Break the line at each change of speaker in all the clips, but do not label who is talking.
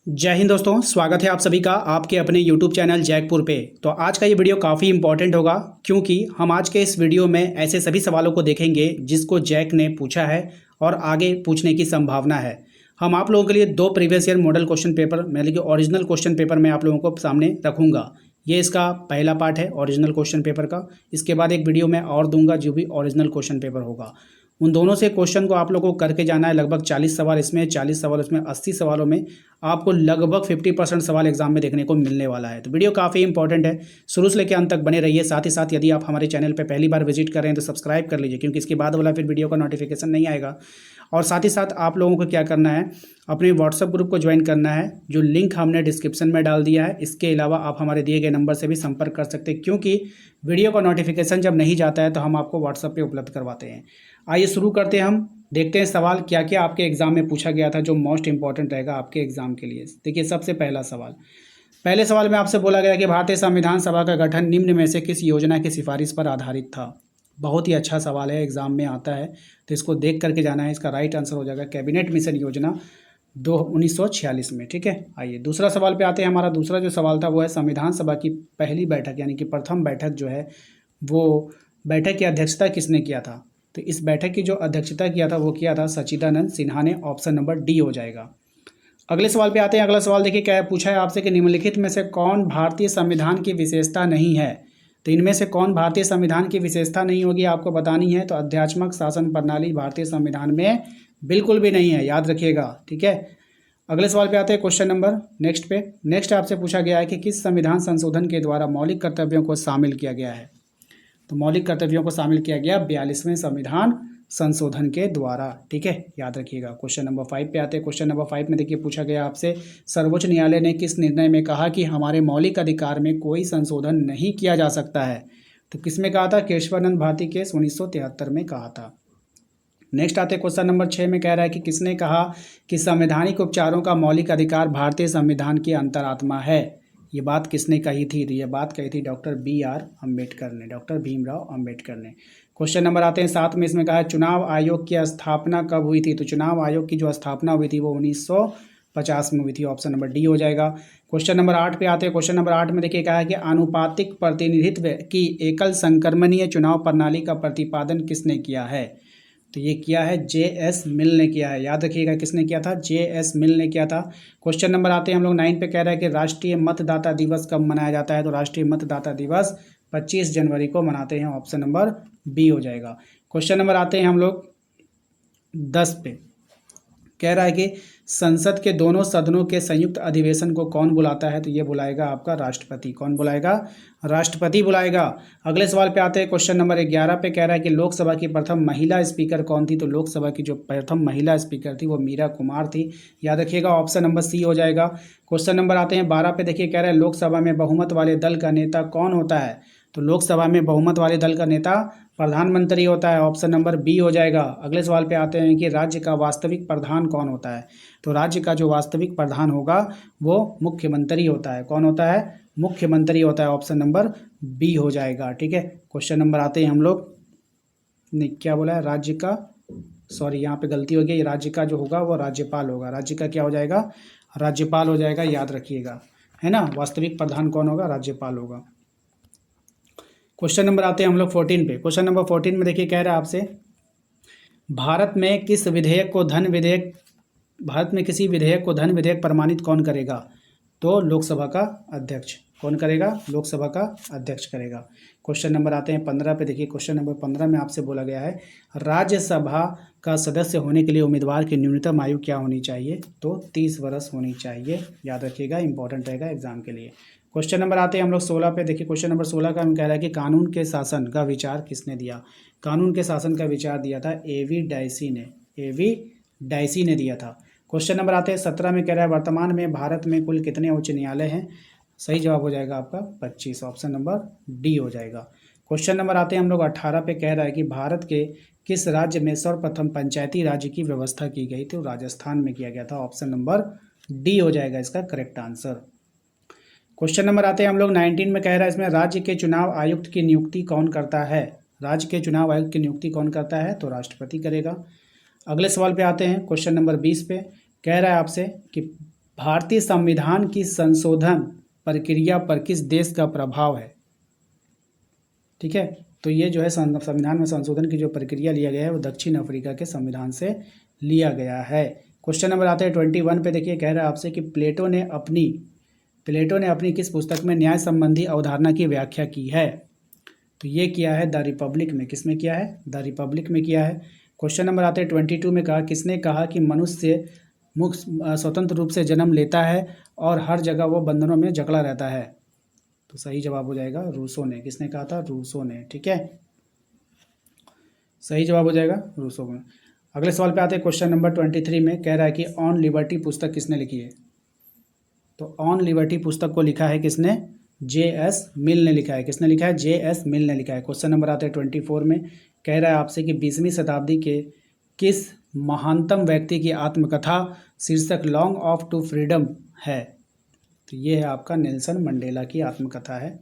जय हिंद दोस्तों, स्वागत है आप सभी का आपके अपने YouTube चैनल जैकपुर पे। तो आज का ये वीडियो काफ़ी इंपॉर्टेंट होगा क्योंकि हम आज के इस वीडियो में ऐसे सभी सवालों को देखेंगे जिसको जैक ने पूछा है और आगे पूछने की संभावना है। हम आप लोगों के लिए दो previous year model question paper मतलब कि ओरिजिनल क्वेश्चन पेपर मैं आप लोगों को सामने रखूँगा। ये इसका पहला पार्ट है ओरिजिनल क्वेश्चन पेपर का। इसके बाद एक वीडियो मैं और दूंगा जो भी ओरिजिनल क्वेश्चन पेपर होगा। उन दोनों से क्वेश्चन को आप लोगों को करके जाना है। लगभग 40 सवाल इसमें, 40 सवाल उसमें, 80 सवालों में आपको लगभग 50% सवाल एग्जाम में देखने को मिलने वाला है। तो वीडियो काफ़ी इंपॉर्टेंट है, शुरू से लेकर अंत तक बने रहिए। साथ ही साथ यदि आप हमारे चैनल पर पहली बार विजिट कर रहे हैं तो सब्सक्राइब कर लीजिए क्योंकि इसके बाद वाला फिर वीडियो का नोटिफिकेशन नहीं आएगा। और साथ ही साथ आप लोगों को क्या करना है, अपने व्हाट्सएप ग्रुप को ज्वाइन करना है जो लिंक हमने डिस्क्रिप्शन में डाल दिया है। इसके अलावा आप हमारे दिए गए नंबर से भी संपर्क कर सकते हैं क्योंकि वीडियो का नोटिफिकेशन जब नहीं जाता है तो हम आपको व्हाट्सएप पे उपलब्ध करवाते हैं। आइए शुरू करते हैं, हम देखते हैं सवाल क्या क्या आपके एग्जाम में पूछा गया था जो मोस्ट इंपॉर्टेंट रहेगा आपके एग्जाम के लिए। देखिए सबसे पहला सवाल, पहले सवाल में आपसे बोला गया कि भारतीय संविधान सभा का गठन निम्न में से किस योजना की सिफारिश पर आधारित था। बहुत ही अच्छा सवाल है, एग्जाम में आता है तो इसको देख करके जाना है। इसका राइट आंसर हो जाएगा कैबिनेट मिशन योजना 1946 में। ठीक है, आइए दूसरा सवाल पे आते हैं। हमारा दूसरा जो सवाल था वो है संविधान सभा की पहली बैठक यानी कि प्रथम बैठक जो है वो बैठक की अध्यक्षता किसने किया था। तो इस बैठक की जो अध्यक्षता किया था वो किया था सच्चिदानंद सिन्हा ने। ऑप्शन नंबर डी हो जाएगा। अगले सवाल पे आते हैं। अगला सवाल देखिए क्या है, पूछा है आपसे कि निम्नलिखित में से कौन भारतीय संविधान की विशेषता नहीं है। तो इनमें से कौन भारतीय संविधान की विशेषता नहीं होगी आपको बतानी है। तो अध्यात्मक शासन प्रणाली भारतीय संविधान में बिल्कुल भी नहीं है, याद रखिएगा। ठीक है, अगले सवाल पे आते हैं क्वेश्चन नंबर नेक्स्ट पे। नेक्स्ट आपसे पूछा गया है कि किस संविधान संशोधन के द्वारा मौलिक कर्तव्यों को शामिल किया गया है। तो मौलिक कर्तव्यों को शामिल किया गया 42वें संविधान संशोधन के द्वारा। ठीक है, याद रखिएगा। क्वेश्चन नंबर 5 पे आते हैं। क्वेश्चन नंबर 5 में देखिए पूछा गया आपसे, सर्वोच्च न्यायालय ने किस निर्णय में कहा कि हमारे मौलिक अधिकार में कोई संशोधन नहीं किया जा सकता है। तो किस में कहा था, केशवानंद भारती केस 1973 में कहा था। नेक्स्ट आते हैं क्वेश्चन नंबर 6 में कह रहा है कि किसने कहा कि संवैधानिक उपचारों का मौलिक अधिकार भारतीय संविधान की अंतरात्मा है। ये बात किसने कही थी। तो ये बात कही थी डॉक्टर BR अम्बेडकर ने, डॉक्टर भीमराव अम्बेडकर ने। क्वेश्चन नंबर आते हैं 7 में। इसमें कहा है चुनाव आयोग की स्थापना कब हुई थी। तो चुनाव आयोग की जो स्थापना हुई थी वो 1950 में हुई थी। ऑप्शन नंबर डी हो जाएगा। क्वेश्चन नंबर 8 पे आते हैं। क्वेश्चन नंबर 8 में देखिए कहा है कि आनुपातिक प्रतिनिधित्व की एकल संक्रमणीय चुनाव प्रणाली का प्रतिपादन किसने किया है। तो ये किया है JS मिल ने किया है, याद रखिएगा किसने किया था, JS मिल ने किया था। क्वेश्चन नंबर आते हैं हम लोग 9 पे। कह रहा है कि राष्ट्रीय मतदाता दिवस कब मनाया जाता है। तो राष्ट्रीय मतदाता दिवस 25 जनवरी को मनाते हैं। ऑप्शन नंबर बी हो जाएगा। क्वेश्चन नंबर आते हैं हम लोग 10 पे। कह रहा है कि संसद के दोनों सदनों के संयुक्त अधिवेशन को कौन बुलाता है। तो ये बुलाएगा आपका राष्ट्रपति। कौन बुलाएगा, राष्ट्रपति बुलाएगा। अगले सवाल पे आते हैं। क्वेश्चन नंबर 11 पे कह रहा है कि लोकसभा की प्रथम महिला स्पीकर कौन थी। तो लोकसभा की जो प्रथम महिला स्पीकर थी वो मीरा कुमार थी, याद रखिएगा। ऑप्शन नंबर सी हो जाएगा। क्वेश्चन नंबर आते हैं 12 पे। देखिए कह रहा है लोकसभा में बहुमत वाले दल का नेता कौन होता है। तो लोकसभा में बहुमत वाले दल का नेता प्रधानमंत्री होता है। ऑप्शन नंबर बी हो जाएगा। अगले सवाल पे आते हैं कि राज्य का वास्तविक प्रधान कौन होता है। तो राज्य का जो वास्तविक प्रधान होगा वो मुख्यमंत्री होता है। कौन होता है, मुख्यमंत्री होता है। ऑप्शन नंबर बी हो जाएगा। ठीक है, क्वेश्चन नंबर आते हैं हम लोग, नहीं क्या बोला है, राज्य का, सॉरी यहाँ पे गलती हो गई। राज्य का जो होगा वो राज्यपाल होगा। राज्य का क्या हो जाएगा, राज्यपाल हो जाएगा, याद रखिएगा, है ना। वास्तविक प्रधान कौन होगा, राज्यपाल होगा। क्वेश्चन नंबर आते हैं हम लोग 14 पे। क्वेश्चन नंबर 14 में देखिए कह रहा है आपसे, भारत में किस विधेयक को धन विधेयक, भारत में किसी विधेयक को धन विधेयक प्रमाणित कौन करेगा। तो लोकसभा का अध्यक्ष। कौन करेगा, लोकसभा का अध्यक्ष करेगा। क्वेश्चन नंबर आते हैं 15 पे। देखिए क्वेश्चन नंबर 15 में आपसे बोला गया है राज्यसभा का सदस्य होने के लिए उम्मीदवार की न्यूनतम आयु क्या होनी चाहिए। तो 30 वर्ष होनी चाहिए, याद रखिएगा, इंपॉर्टेंट रहेगा एग्जाम के लिए। क्वेश्चन नंबर आते हैं हम लोग 16 पे। देखिए क्वेश्चन नंबर 16 का हम कह रहा है कि कानून के शासन का विचार किसने दिया। कानून के शासन का विचार दिया था AV डायसी ने, AV डायसी ने दिया था। क्वेश्चन नंबर आते हैं 17 में। कह रहा है वर्तमान में भारत में कुल कितने उच्च न्यायालय हैं। सही जवाब हो जाएगा आपका 25। ऑप्शन नंबर डी हो जाएगा। क्वेश्चन नंबर आते हैं हम लोग 18 पे। कह रहा है कि भारत के किस राज्य में सर्वप्रथम पंचायती राज्य की व्यवस्था की गई थी। राजस्थान में किया गया था। ऑप्शन नंबर डी हो जाएगा इसका करेक्ट आंसर। क्वेश्चन नंबर आते हैं हम लोग 19 में। कह रहा है इसमें राज्य के चुनाव आयुक्त की नियुक्ति कौन करता है। राज्य के चुनाव आयुक्त की नियुक्ति कौन करता है। तो राष्ट्रपति करेगा। अगले सवाल पे आते हैं क्वेश्चन नंबर 20 पे। कह रहा है आपसे कि भारतीय संविधान की संशोधन प्रक्रिया पर किस देश का प्रभाव है? ठीक है, तो ये जो है संविधान में संशोधन की जो प्रक्रिया लिया गया है वो दक्षिण अफ्रीका के संविधान से लिया गया है। क्वेश्चन नंबर आते हैं 21 पे। देखिए कह रहा है आपसे कि प्लेटो ने अपनी किस पुस्तक में न्याय संबंधी अवधारणा की व्याख्या की है? तो ये किया है द रिपब्लिक में। किसमें किया है? द रिपब्लिक में किया है। क्वेश्चन नंबर आते हैं 22 में। किसने कहा कि मनुष्य मुक्त स्वतंत्र रूप से जन्म लेता है और हर जगह वो बंधनों में जकड़ा रहता है? तो सही जवाब हो जाएगा रूसो ने। किसने कहा था? रूसो ने। ठीक है, सही जवाब हो जाएगा रूसो में। अगले सवाल पे आते हैं क्वेश्चन नंबर 23 में। कह रहा है कि ऑन लिबर्टी पुस्तक किसने लिखी है? तो ऑन लिबर्टी पुस्तक को लिखा है किसने? J.S. मिल ने लिखा है। किसने लिखा है? J.S. मिल ने लिखा है। क्वेश्चन नंबर आते हैं 24 में। कह रहा है आपसे कि 20वीं शताब्दी के किस महानतम व्यक्ति की आत्मकथा शीर्षक लॉन्ग ऑफ टू फ्रीडम है? तो ये है आपका नेल्सन मंडेला की आत्मकथा है।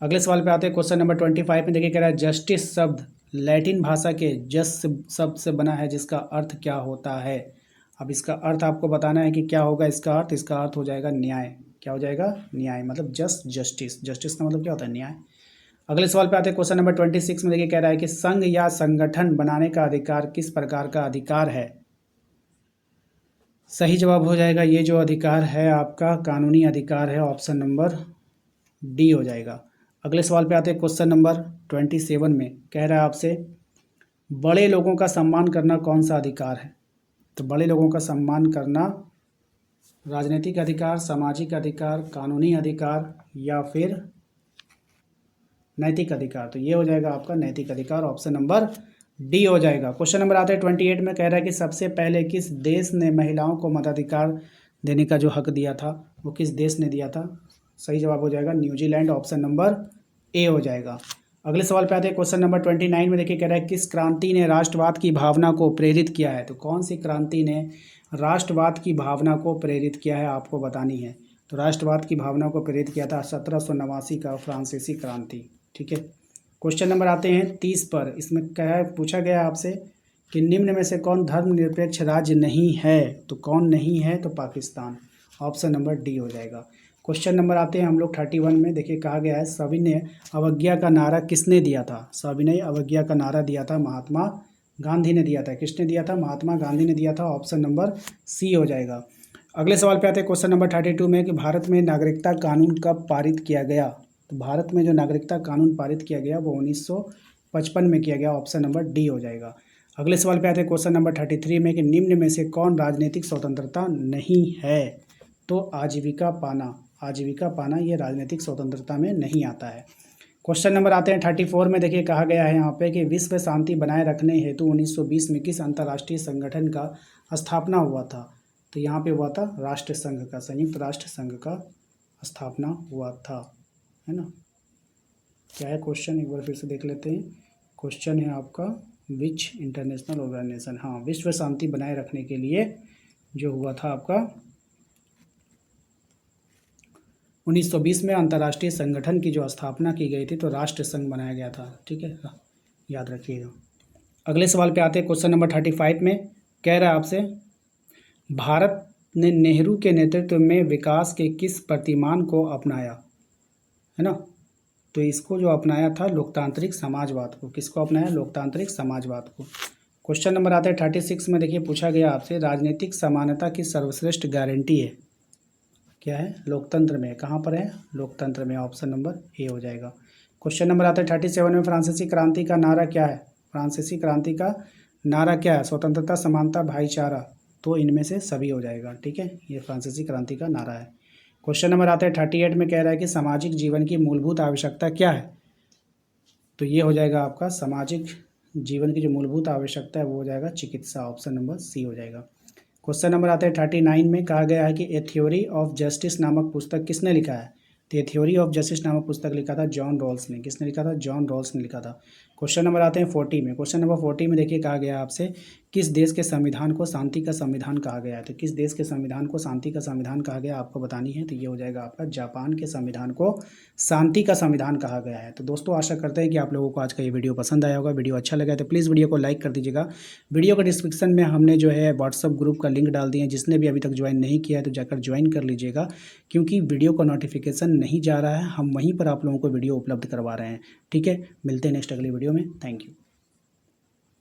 अगले सवाल पे आते हैं क्वेश्चन नंबर 25 में। देखिए कह रहा है जस्टिस शब्द लैटिन भाषा के जस शब्द से बना है जिसका अर्थ क्या होता है? अब इसका अर्थ आपको बताना है कि क्या होगा इसका अर्थ। इसका अर्थ हो जाएगा न्याय। क्या हो जाएगा? न्याय। मतलब जस्टिस का मतलब क्या होता है? न्याय। अगले सवाल पे आते हैं क्वेश्चन नंबर 26 में। देखिए कह रहा है कि संघ या संगठन बनाने का अधिकार किस प्रकार का अधिकार है? सही जवाब हो जाएगा ये जो अधिकार है आपका कानूनी अधिकार है। ऑप्शन नंबर डी हो जाएगा। अगले सवाल पे आते हैं क्वेश्चन नंबर 27 में। कह रहा है आपसे बड़े लोगों का सम्मान करना कौन सा अधिकार है? तो बड़े लोगों का सम्मान करना राजनीतिक अधिकार, सामाजिक अधिकार, कानूनी अधिकार या फिर नैतिक अधिकार? तो ये हो जाएगा आपका नैतिक अधिकार। ऑप्शन नंबर डी हो जाएगा। क्वेश्चन नंबर आता है 28 में। कह रहा है कि सबसे पहले किस देश ने महिलाओं को मताधिकार देने का जो हक दिया था वो किस देश ने दिया था? सही जवाब हो जाएगा न्यूजीलैंड। ऑप्शन नंबर ए हो जाएगा। अगले सवाल पे आते हैं क्वेश्चन नंबर 29 में। देखिए कह रहा है किस क्रांति ने राष्ट्रवाद की भावना को प्रेरित किया है? तो कौन सी क्रांति ने राष्ट्रवाद की भावना को प्रेरित किया है आपको बतानी है। तो राष्ट्रवाद की भावना को प्रेरित किया था 1789 का फ्रांसीसी क्रांति। ठीक है, क्वेश्चन नंबर आते हैं 30 पर। इसमें क्या पूछा गया आपसे कि निम्न में से कौन धर्मनिरपेक्ष राज्य नहीं है? तो कौन नहीं है? तो पाकिस्तान। ऑप्शन नंबर डी हो जाएगा। क्वेश्चन नंबर आते हैं हम लोग 31 में। देखिए कहा गया है सविनय अवज्ञा का नारा किसने दिया था? सविनय अवज्ञा का नारा दिया था महात्मा गांधी ने दिया था। किसने दिया था? महात्मा गांधी ने दिया था। ऑप्शन नंबर सी हो जाएगा। अगले सवाल पे आते हैं क्वेश्चन नंबर 32 में कि भारत में नागरिकता कानून कब पारित किया गया? तो भारत में जो नागरिकता कानून पारित किया गया वो 1955 में किया गया। ऑप्शन नंबर डी हो जाएगा। अगले सवाल पे आते हैं क्वेश्चन नंबर 33 में कि निम्न में से कौन राजनीतिक स्वतंत्रता नहीं है? तो आजीविका पाना ये राजनीतिक स्वतंत्रता में नहीं आता है। क्वेश्चन नंबर आते हैं 34 में। देखिए कहा गया है यहाँ पे कि विश्व शांति बनाए रखने हेतु 1920 में किस अंतर्राष्ट्रीय संगठन का स्थापना हुआ था? तो यहाँ पे हुआ था राष्ट्र संघ का, संयुक्त राष्ट्र संघ का स्थापना हुआ था, है ना। क्या है क्वेश्चन, एक बार फिर से देख लेते हैं। क्वेश्चन है आपका विच इंटरनेशनल ऑर्गेनाइजेशन, हाँ, विश्व शांति बनाए रखने के लिए जो हुआ था आपका 1920 में अंतर्राष्ट्रीय संगठन की जो स्थापना की गई थी तो राष्ट्र संघ बनाया गया था। ठीक है, याद रखिएगा। अगले सवाल पे आते हैं क्वेश्चन नंबर 35 में। कह रहा है आपसे भारत ने नेहरू के नेतृत्व में विकास के किस प्रतिमान को अपनाया, है ना। तो इसको जो अपनाया था लोकतांत्रिक समाजवाद को। किसको अपनाया? लोकतांत्रिक समाजवाद को। क्वेश्चन नंबर आता है 36 में। देखिए पूछा गया आपसे राजनीतिक समानता की सर्वश्रेष्ठ गारंटी है, क्या है? लोकतंत्र में। कहाँ पर है? लोकतंत्र में। ऑप्शन नंबर ए हो जाएगा। क्वेश्चन नंबर आता है 37 में। फ्रांसीसी क्रांति का नारा क्या है? फ्रांसीसी क्रांति का नारा क्या है? स्वतंत्रता, समानता, भाईचारा। तो इनमें से सभी हो जाएगा। ठीक है, ये फ्रांसीसी क्रांति का नारा है। क्वेश्चन नंबर आता है 38 में। कह रहा है कि सामाजिक जीवन की मूलभूत आवश्यकता क्या है? तो ये हो जाएगा आपका सामाजिक जीवन की जो मूलभूत आवश्यकता है वो हो जाएगा चिकित्सा। ऑप्शन नंबर सी हो जाएगा। क्वेश्चन नंबर आता है 39 में। कहा गया है कि ए थ्योरी ऑफ जस्टिस नामक पुस्तक किसने लिखा है? तो ए थ्योरी ऑफ जस्टिस नामक पुस्तक लिखा था जॉन रॉल्स ने। किसने लिखा था? जॉन रॉल्स ने लिखा था। क्वेश्चन नंबर आते हैं 40 में। क्वेश्चन नंबर 40 में देखिए कहा गया आपसे, किस देश के संविधान को शांति का संविधान कहा गया है। तो किस देश के संविधान को शांति का संविधान कहा गया आपको बतानी है। तो ये हो जाएगा आपका जापान के संविधान को शांति का संविधान कहा गया है। तो दोस्तों आशा करते हैं कि आप लोगों को आज का ये वीडियो पसंद आया होगा। वीडियो अच्छा लगा तो प्लीज़ वीडियो को लाइक कर दीजिएगा। वीडियो का डिस्क्रिप्शन में हमने जो है व्हाट्सअप ग्रुप का लिंक डाल दिया है, जिसने भी अभी तक ज्वाइन नहीं किया है तो जाकर ज्वाइन कर लीजिएगा, क्योंकि वीडियो का नोटिफिकेशन नहीं जा रहा है, हम वहीं पर आप लोगों को वीडियो उपलब्ध करवा रहे हैं। ठीक है, मिलते हैं नेक्स्ट अगली वीडियो में। Thank you.